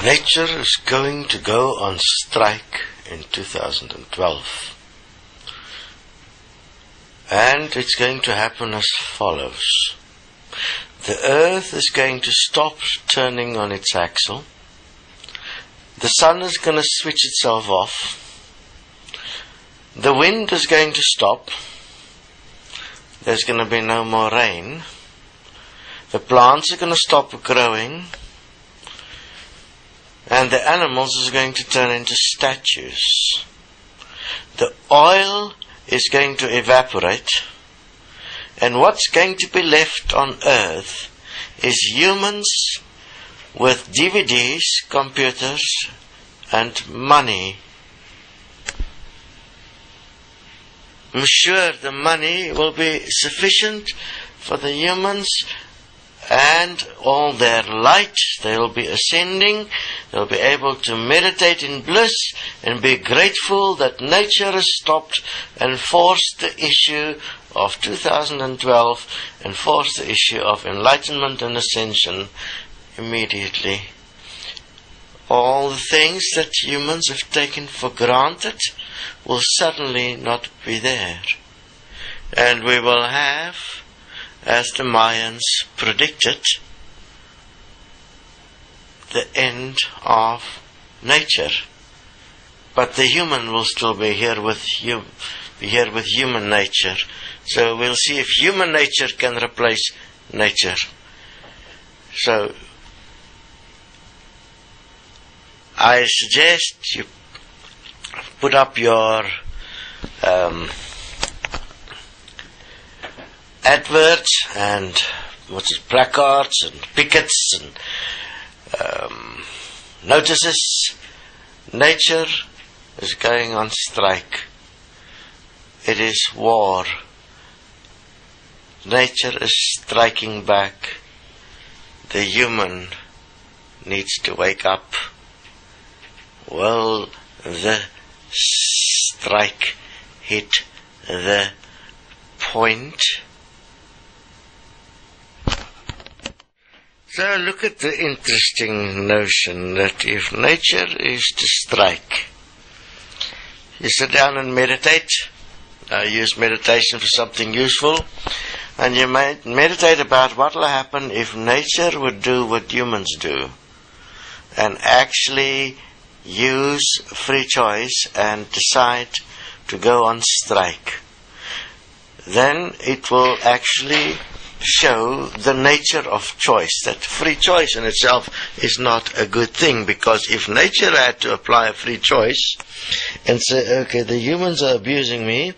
Nature is going to go on strike in 2012. And it's going to happen as follows. The earth is going to stop turning on its axle. The sun is going to switch itself off. The wind is going to stop. There's going to be no more rain. The plants are going to stop growing. And the animals is going to turn into statues. The oil is going to evaporate. And what's going to be left on earth is humans with DVDs, computers, and money. I'm sure the money will be sufficient for the humans and all their light. They will be ascending. They'll be able to meditate in bliss and be grateful that nature has stopped and forced the issue of 2012 and forced the issue of enlightenment and ascension immediately. All the things that humans have taken for granted will suddenly not be there. And we will have, as the Mayans predicted, the end of nature. But the human will still be here with human nature. So we'll see if human nature can replace nature. So I suggest you put up your adverts and placards and pickets and notices. Nature is going on strike. It is war. Nature is striking back. The human needs to wake up. Will the strike hit the point? So look at the interesting notion that if nature is to strike, you sit down and meditate, use meditation for something useful, and you meditate about what will happen if nature would do what humans do, and actually use free choice and decide to go on strike. Then it will actually show the nature of choice, that free choice in itself is not a good thing, because if nature had to apply a free choice and say, okay, the humans are abusing me,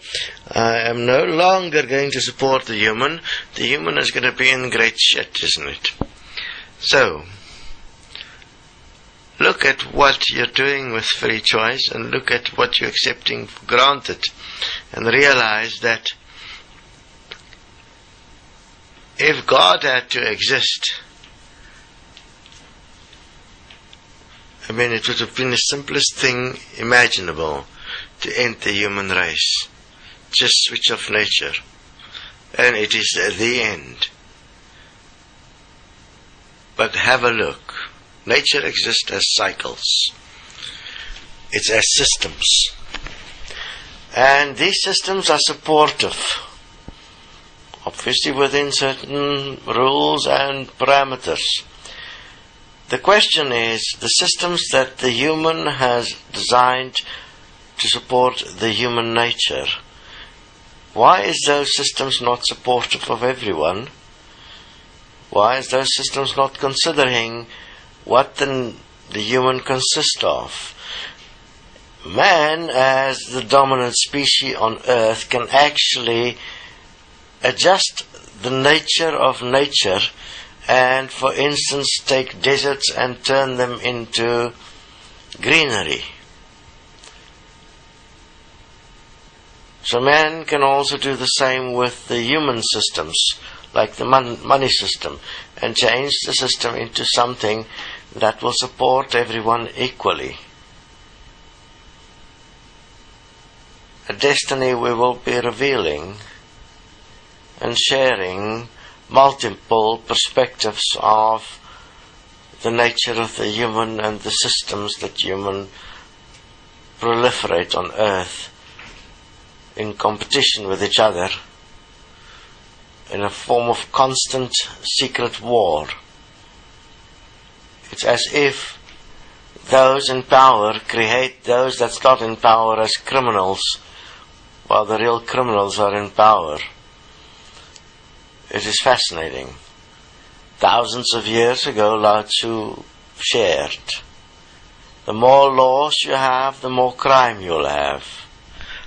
I am no longer going to support the human is going to be in great shit, isn't it? So, look at what you're doing with free choice and look at what you're accepting for granted and realize that if God had to exist, it would have been the simplest thing imaginable to end the human race. Just switch off nature. And it is the end. But have a look. Nature exists as cycles. It's as systems. And these systems are supportive. Obviously within certain rules and parameters. The question is, the systems that the human has designed to support the human nature, why is those systems not supportive of everyone? Why is those systems not considering what the human consists of? Man, as the dominant species on earth, can actually adjust the nature of nature and, for instance, take deserts and turn them into greenery. So man can also do the same with the human systems, like the money system, and change the system into something that will support everyone equally. A destiny we will be revealing and sharing multiple perspectives of the nature of the human and the systems that human proliferate on earth in competition with each other in a form of constant secret war. It's as if those in power create those that's not in power as criminals, while the real criminals are in power. It is fascinating. Thousands of years ago, Lao Tzu shared, the more laws you have, the more crime you'll have.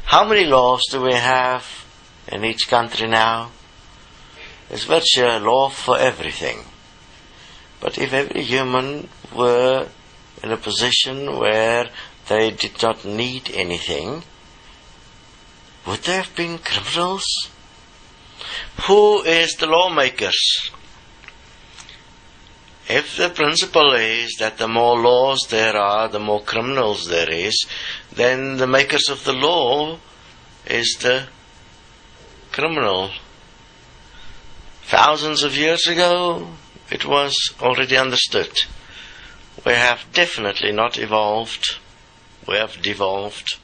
How many laws do we have in each country now? There's virtually a law for everything. But if every human were in a position where they did not need anything, would there have been criminals? Who is the lawmakers? If the principle is that the more laws there are, the more criminals there is, then the makers of the law is the criminal. Thousands of years ago, it was already understood. We have definitely not evolved. We have devolved.